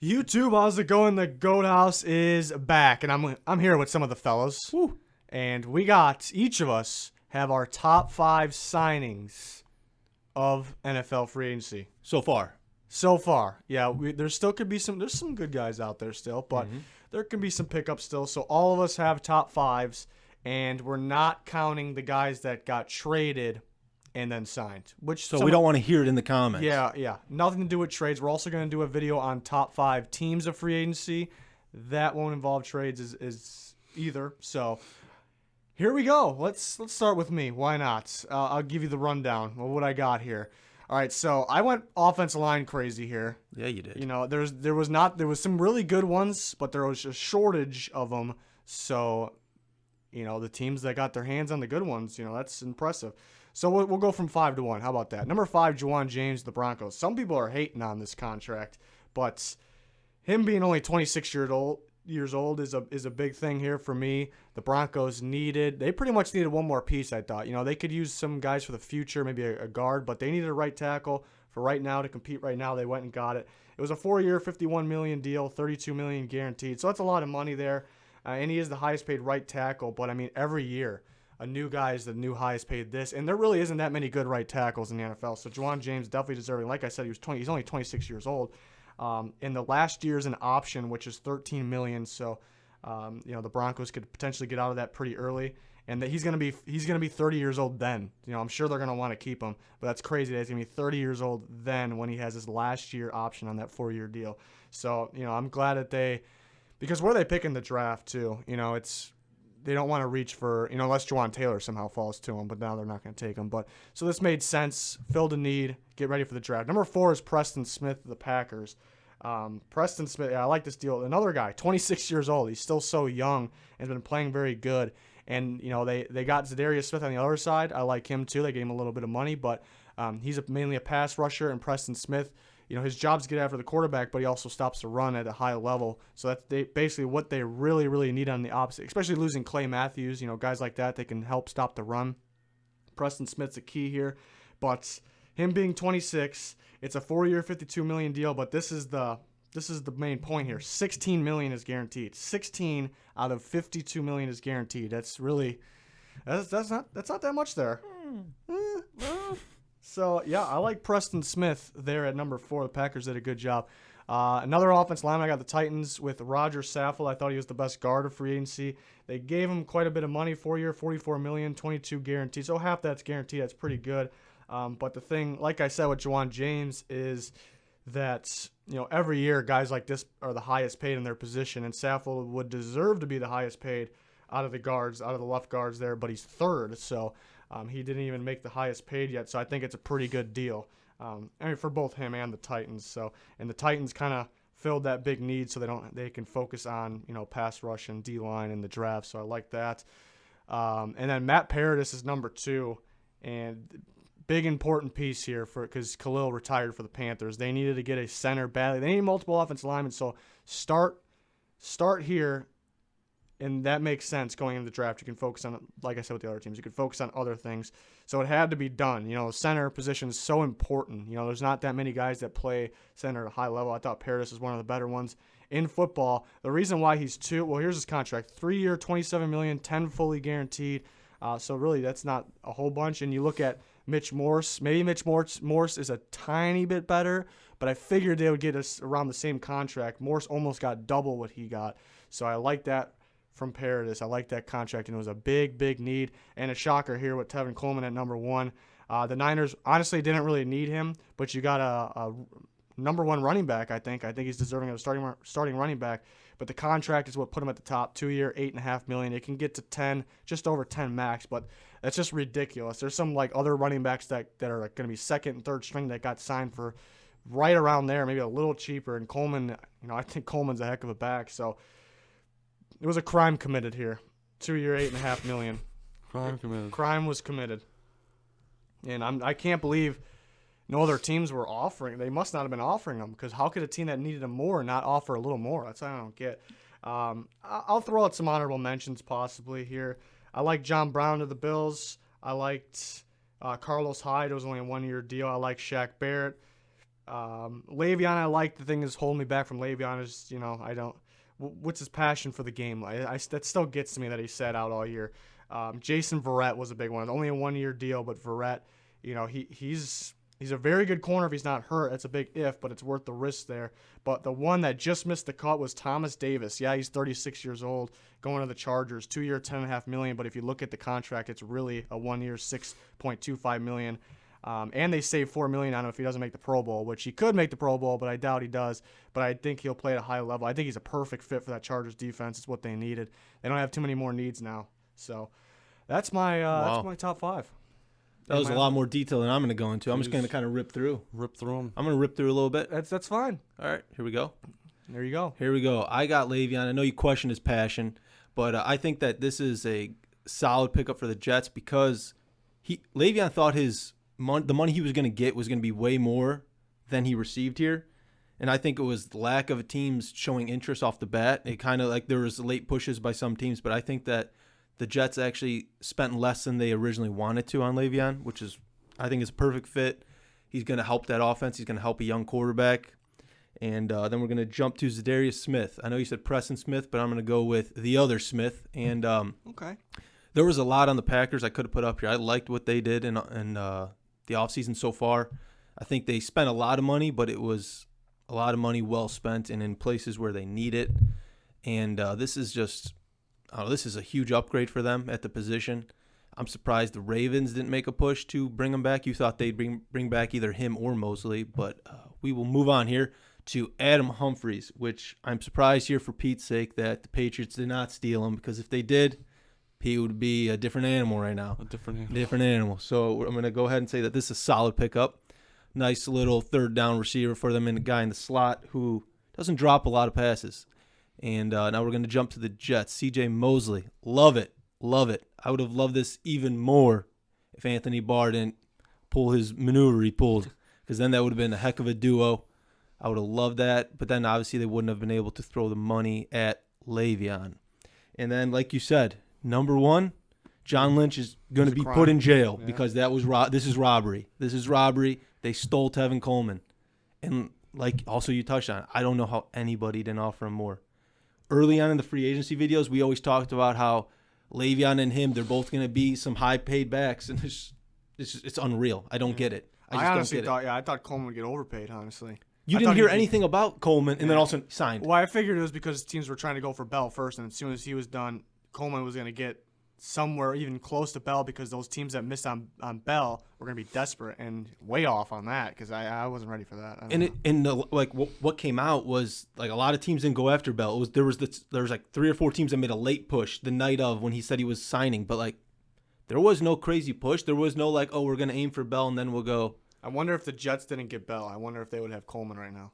YouTube, how's it going? The Goat House is back, and I'm here with some of the fellas. Woo. And we got, each of us have our top 5 signings of NFL free agency. So far. So far. Yeah, there still could be there's some good guys out there still, but there can be some pickups still. So all of us have top 5s, and we're not counting the guys that got traded and then signed. So we don't want to hear it in the comments. Yeah. Nothing to do with trades. We're also going to do a video on top 5 teams of free agency. That won't involve trades is either. So here we go. Let's start with me. Why not? I'll give you the rundown of what I got here. All right, so I went offensive line crazy here. Yeah, you did. You know, there was some really good ones, but there was a shortage of them. So, you know, the teams that got their hands on the good ones, you know, that's impressive. So we'll go from 5 to 1. How about that? Number 5, Juwan James, the Broncos. Some people are hating on this contract, but him being only 26 years old is a big thing here for me. The Broncos they pretty much needed one more piece, I thought. You know, they could use some guys for the future, maybe a guard, but they needed a right tackle for right now to compete right now. They went and got it. It was a 4-year, $51 million deal, $32 million guaranteed. So that's a lot of money there. And he is the highest paid right tackle, but I mean, every year a new guy is the new highest paid this, and there really isn't that many good right tackles in the NFL. So Juwan James definitely deserving. Like I said, he's only 26 years old. In the last year's an option, which is $13 million. So, you know, the Broncos could potentially get out of that pretty early, and that he's gonna be 30 years old then. You know, I'm sure they're gonna want to keep him, but that's crazy that he's gonna be 30 years old then when he has his last year option on that 4-year deal. So, you know, I'm glad that because where they pick in the draft too. You know, they don't want to reach for, you know, unless Jawan Taylor somehow falls to him, but now they're not going to take him. But so this made sense, filled a need, get ready for the draft. Number 4 is Preston Smith of the Packers. Preston Smith, yeah, I like this deal. Another guy, 26 years old. He's still so young and has been playing very good. And, you know, they got Zadarius Smith on the other side. I like him too. They gave him a little bit of money, but he's mainly a pass rusher, and Preston Smith, you know, his job's to get after the quarterback, but he also stops the run at a high level. So that's basically what they really, really need on the opposite, especially losing Clay Matthews. You know, guys like that, they can help stop the run. Preston Smith's a key here. But him being 26, it's a 4-year, $52 million deal, but this is the main point here. $16 million is guaranteed. 16 out of $52 million is guaranteed. That's not that much there. So, yeah, I like Preston Smith there at number 4. The Packers did a good job. Another offensive lineman, I got the Titans with Roger Saffold. I thought he was the best guard of free agency. They gave him quite a bit of money, 4-year, $44 million, 22 guaranteed. So half that's guaranteed. That's pretty good. But the thing, like I said with Juwan James, is that, you know, every year guys like this are the highest paid in their position, and Saffold would deserve to be the highest paid out of the left guards there, but he's 3rd. So he didn't even make the highest paid yet, so I think it's a pretty good deal. I mean, for both him and the Titans. So, and the Titans kind of filled that big need, so they can focus on, you know, pass rush and D line in the draft. So I like that. And then Matt Paradis is number 2, and big important piece here because Khalil retired for the Panthers. They needed to get a center badly. They need multiple offensive linemen. So start here. And that makes sense going into the draft. You can focus on, like I said with the other teams, you can focus on other things. So it had to be done. You know, the center position is so important. You know, there's not that many guys that play center at a high level. I thought Paradis is one of the better ones in football. The reason why he's 2, well, here's his contract. 3-year, $27 million, 10 fully guaranteed. So really that's not a whole bunch. And you look at Mitch Morse. Maybe Mitch Morse is a tiny bit better, but I figured they would get us around the same contract. Morse almost got double what he got. So I like that from Paradis. I like that contract, and it was a big, big need. And a shocker here with Tevin Coleman at number 1. The Niners honestly didn't really need him, but you got a number 1 running back, I think. I think he's deserving of a starting running back. But the contract is what put him at the top. 2-year, $8.5 million. It can get to 10, just over 10 max, but that's just ridiculous. There's some like other running backs that are going to be 2nd and 3rd string that got signed for right around there, maybe a little cheaper. And Coleman, you know, I think Coleman's a heck of a back. So it was a crime committed here. 2-year, $8.5 million. Crime was committed. And I can't believe no other teams were offering. They must not have been offering them, because how could a team that needed them more not offer a little more? That's what I don't get. I'll throw out some honorable mentions possibly here. I like John Brown to the Bills. I liked Carlos Hyde. It was only a 1-year deal. I like Shaq Barrett. Le'Veon, I like. The thing is holding me back from Le'Veon is, I don't. What's his passion for the game? That still gets to me that he sat out all year. Jason Verrett was a big one. Only a 1-year deal, but Verrett, he's a very good corner if he's not hurt. That's a big if, but it's worth the risk there. But the one that just missed the cut was Thomas Davis. Yeah, he's 36 years old, going to the Chargers. 2-year, $10.5 million. But if you look at the contract, it's really a 1-year, $6.25 million. And they saved $4 million on him if he doesn't make the Pro Bowl, which he could make the Pro Bowl, but I doubt he does. But I think he'll play at a high level. I think he's a perfect fit for that Chargers defense. It's what they needed. They don't have too many more needs now. So that's my top 5. That was a lot more detail than I'm going to go into. I'm just going to kind of rip through them. I'm going to rip through a little bit. That's fine. All right, here we go. There you go. Here we go. I got Le'Veon. I know you questioned his passion, but I think that this is a solid pickup for the Jets because Le'Veon thought the money he was going to get was going to be way more than he received here. And I think it was the lack of teams showing interest off the bat. It kind of like there was late pushes by some teams, but I think that the Jets actually spent less than they originally wanted to on Le'Veon, which I think is a perfect fit. He's going to help that offense. He's going to help a young quarterback. And then we're going to jump to Zadarius Smith. I know you said Preston Smith, but I'm going to go with the other Smith. And okay, there was a lot on the Packers I could have put up here. I liked what they did in the offseason so far. I think they spent a lot of money, but it was a lot of money well spent and in places where they need it. And this is a huge upgrade for them at the position. I'm surprised the Ravens didn't make a push to bring him back. You thought they'd bring back either him or Mosley, but we will move on here to Adam Humphries, which I'm surprised here for Pete's sake that the Patriots did not steal him, because if they did, Pete would be a different animal right now. A different animal. So I'm going to go ahead and say that this is a solid pickup. Nice little third down receiver for them, and a guy in the slot who doesn't drop a lot of passes. And now we're going to jump to the Jets. C.J. Mosley. Love it. I would have loved this even more if Anthony Barr didn't pull his maneuver he pulled, because then that would have been a heck of a duo. I would have loved that. But then obviously they wouldn't have been able to throw the money at Le'Veon. And then, like you said, number 1, John Lynch is going to be put in jail because this is robbery. They stole Tevin Coleman. And like also you touched on, I don't know how anybody didn't offer him more. Early on in the free agency videos, we always talked about how Le'Veon and him, they're both going to be some high-paid backs, and it's unreal. I don't get it. I honestly thought Coleman would get overpaid, honestly. You didn't hear anything about Coleman, and then also signed. Well, I figured it was because teams were trying to go for Bell first, and as soon as he was done, Coleman was going to get somewhere even close to Bell, because those teams that missed on Bell were going to be desperate and way off on that, because I wasn't ready for that. What came out was like a lot of teams didn't go after Bell. There was like 3 or 4 teams that made a late push the night of when he said he was signing, but like there was no crazy push. There was no like, oh, we're going to aim for Bell and then we'll go. I wonder if the Jets didn't get Bell. I wonder if they would have Coleman right now.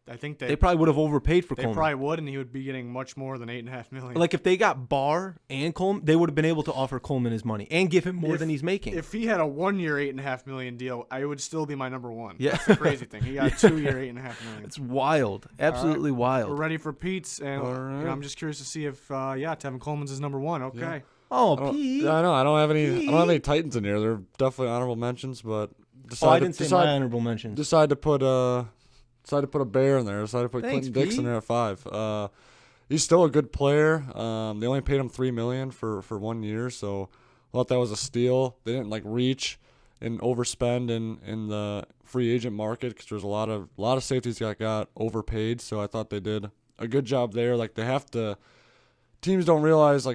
I think they probably would have overpaid for Coleman. They probably would, and he would be getting much more than $8.5 million. Like if they got Barr and Coleman, they would have been able to offer Coleman his money and give him more than he's making. If he had a 1-year $8.5 million deal, I would still be my number 1. Yeah, that's the crazy thing. He got a 2-year $8.5 million. It's wild, absolutely wild. We're ready for Pete's, and I'm just curious to see if Tevin Coleman's his number 1. Okay. Yeah. Oh, Pete. Yeah, I know. I don't have any Titans in here. They're definitely honorable mentions, but I didn't say my honorable mentions. Decided to put a bear in there. Decided to put Clinton Dix in there at 5. He's still a good player. They only paid him $3 million for 1 year, so I thought that was a steal. They didn't reach and overspend in the free agent market, because there's a lot of safeties that got overpaid. So I thought they did a good job there. They have to. Teams don't realize,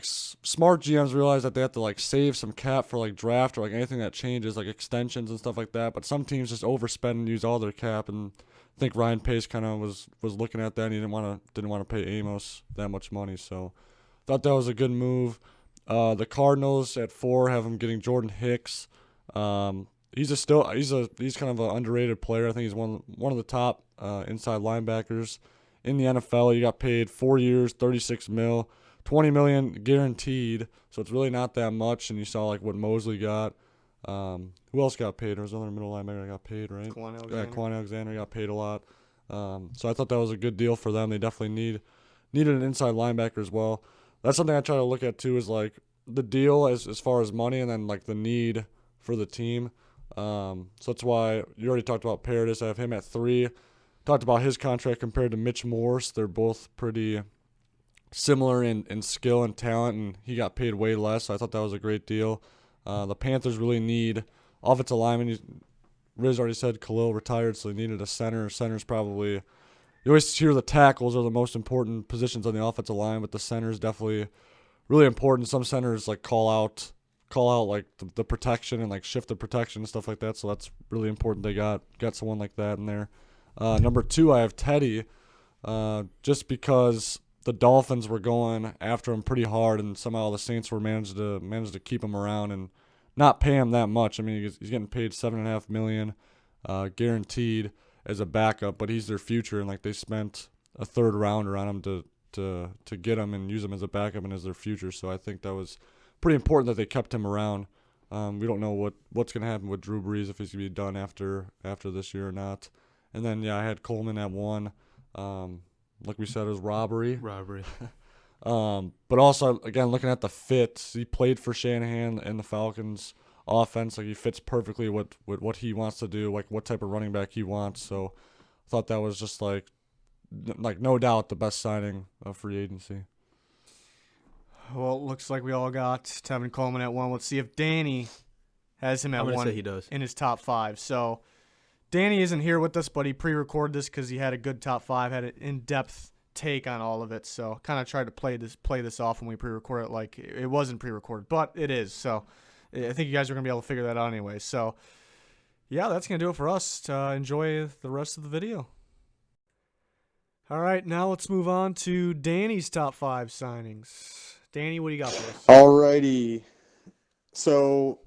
smart GMs realize that they have to save some cap for draft or anything that changes, extensions and stuff like that. But some teams just overspend and use all their cap, and I think Ryan Pace kind of was looking at that, and he didn't want to pay Amos that much money. So thought that was a good move. The Cardinals at 4 have him getting Jordan Hicks. He's kind of an underrated player. I think he's one of the top inside linebackers in the NFL. He got paid 4 years, $36 million. $20 million guaranteed, so it's really not that much. And you saw what Mosley got. Who else got paid? There was another middle linebacker that got paid, right? Quan Alexander got paid a lot. So I thought that was a good deal for them. They definitely needed an inside linebacker as well. That's something I try to look at too, is the deal as far as money, and then the need for the team. So that's why you already talked about Paradis. I have him at 3. Talked about his contract compared to Mitch Morse. They're both pretty similar in skill and talent, and he got paid way less. So I thought that was a great deal. The Panthers really need offensive linemen. Riz already said Khalil retired, so they needed a center. Center's probably, you always hear the tackles are the most important positions on the offensive line, but the center's definitely really important. Some centers like call out like the protection and like shift the protection and stuff like that. So that's really important. They got someone like that in there. Number 2, I have Teddy, just because the Dolphins were going after him pretty hard, and somehow the Saints were managed to keep him around and not pay him that much. I mean, he's getting paid $7.5 million, guaranteed as a backup, but he's their future, and like they spent a 3rd rounder on him to get him and use him as a backup and as their future. So I think that was pretty important that they kept him around. We don't know what's going to happen with Drew Brees, if he's going to be done after this year or not. And then, yeah, I had Coleman at 1. Like we said, it was robbery. But also, again, looking at the fit, he played for Shanahan and the Falcons offense. Like, he fits perfectly with what he wants to do, like what type of running back he wants. So I thought that was just like no doubt the best signing of free agency. Well, it looks like we all got Tevin Coleman at 1. Let's see if Danny has him at 1. I'm going to say he does. In his top 5. So Danny isn't here with us, but he pre-recorded this because he had a good top 5, had an in-depth take on all of it. So kind of tried to play this off when we pre-recorded it like it wasn't pre-recorded, but it is. So I think you guys are going to be able to figure that out anyway. So yeah, that's going to do it for us. Enjoy the rest of the video. All right, now let's move on to Danny's top 5 signings. Danny, what do you got for us? Alrighty. So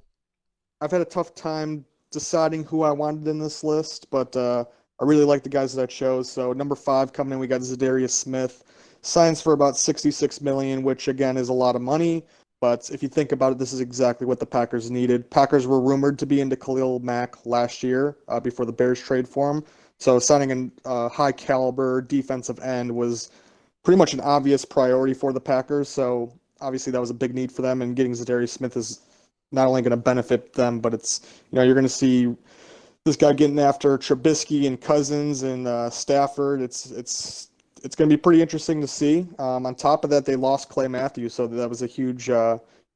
I've had a tough time deciding who I wanted in this list, but I really like the guys that I chose. So number 5 coming in, we got Zadarius Smith. Signs for about $66 million, which again is a lot of money. But if you think about it, this is exactly what the Packers needed. Packers were rumored to be into Khalil Mack last year before the Bears trade for him. So signing a high caliber defensive end was pretty much an obvious priority for the Packers. So obviously that was a big need for them, and getting Zadarius Smith is not only going to benefit them, but it's, you're going to see this guy getting after Trubisky and Cousins and Stafford. It's going to be pretty interesting to see. On top of that, they lost Clay Matthews, so that was a huge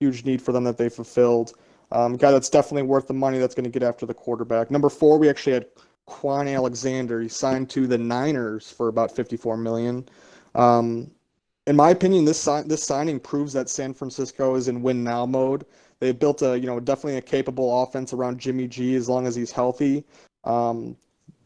need for them that they fulfilled. Guy that's definitely worth the money that's going to get after the quarterback. Number 4, we actually had Quan Alexander. He signed to the Niners for about $54 million. In my opinion, this signing proves that San Francisco is in win now mode. They built definitely a capable offense around Jimmy G as long as he's healthy.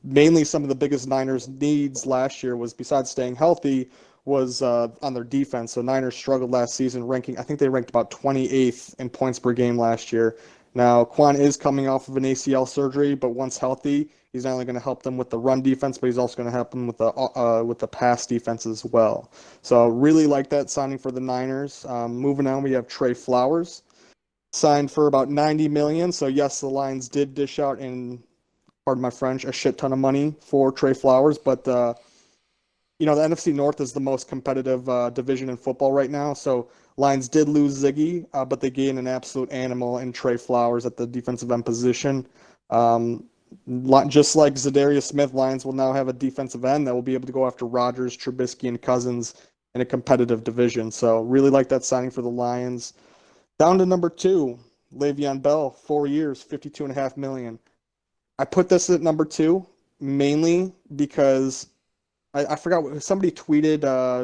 Mainly some of the biggest Niners needs last year was, besides staying healthy, was on their defense. So Niners struggled last season, I think they ranked about 28th in points per game last year. Now, Quan is coming off of an ACL surgery, but once healthy, he's not only going to help them with the run defense, but he's also going to help them with the pass defense as well. So really like that signing for the Niners. Moving on, we have Trey Flowers, signed for about $90 million. So yes, the Lions did dish out, in, pardon my French, a shit ton of money for Trey Flowers, but the NFC North is the most competitive division in football right now. So Lions did lose Ziggy, but they gained an absolute animal in Trey Flowers at the defensive end position. Just like Zadarius Smith, Lions will now have a defensive end that will be able to go after Rodgers, Trubisky, and Cousins in a competitive division. So really like that signing for the Lions. Down to number 2, Le'Veon Bell, 4 years, $52.5 million. I put this at number 2 mainly because I forgot, somebody tweeted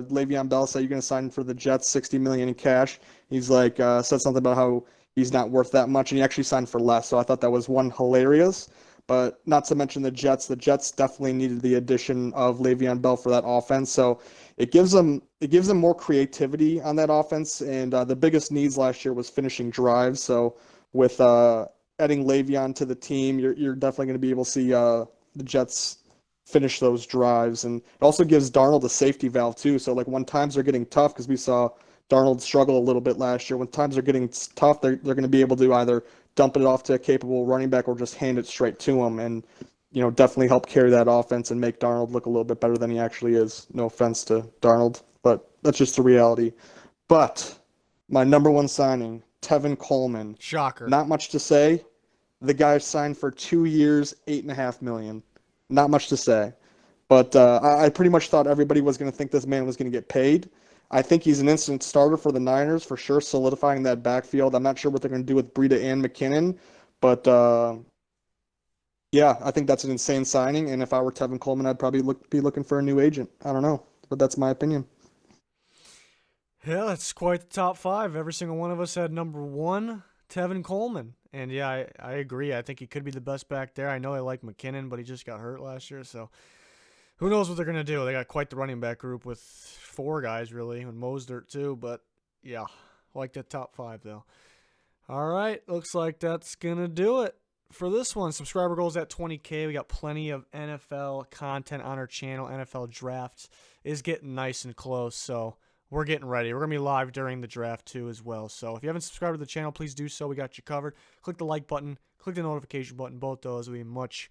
Le'Veon Bell said, you're going to sign for the Jets, $60 million in cash. He's like, said something about how he's not worth that much, and he actually signed for less. So I thought that was one, hilarious. But not to mention the Jets. The Jets definitely needed the addition of Le'Veon Bell for that offense. So it gives them more creativity on that offense. And the biggest needs last year was finishing drives. So with adding Le'Veon to the team, you're definitely going to be able to see the Jets finish those drives. And it also gives Darnold a safety valve too. So like when times are getting tough, because we saw Darnold struggle a little bit last year, when times are getting tough, they're going to be able to either dump it off to a capable running back or just hand it straight to him, and definitely help carry that offense and make Darnold look a little bit better than he actually is. No offense to Darnold, but that's just the reality. But my number 1 signing, Tevin Coleman. Shocker. Not much to say. The guy signed for 2 years, $8.5 million. Not much to say. But I pretty much thought everybody was going to think this man was going to get paid. I think he's an instant starter for the Niners for sure, solidifying that backfield. I'm not sure what they're going to do with Breida and McKinnon, but yeah, I think that's an insane signing. And if I were Tevin Coleman, I'd probably be looking for a new agent. I don't know, but that's my opinion. Yeah, that's quite the top five. Every single one of us had number one, Tevin Coleman. And yeah, I agree. I think he could be the best back there. I know I like McKinnon, but he just got hurt last year, so who knows what they're going to do. They got quite the running back group with 4 guys, really, and Mostert too. But yeah, I like that top 5, though. All right, looks like that's going to do it for this one. Subscriber goals at 20K. We got plenty of NFL content on our channel. NFL draft is getting nice and close, so we're getting ready. We're going to be live during the draft, too, as well. So if you haven't subscribed to the channel, please do so. We got you covered. Click the like button. Click the notification button. Both those will be much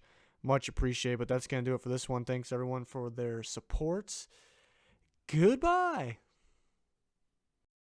appreciated. But that's going to do it for this one. Thanks, everyone, for their support. Goodbye.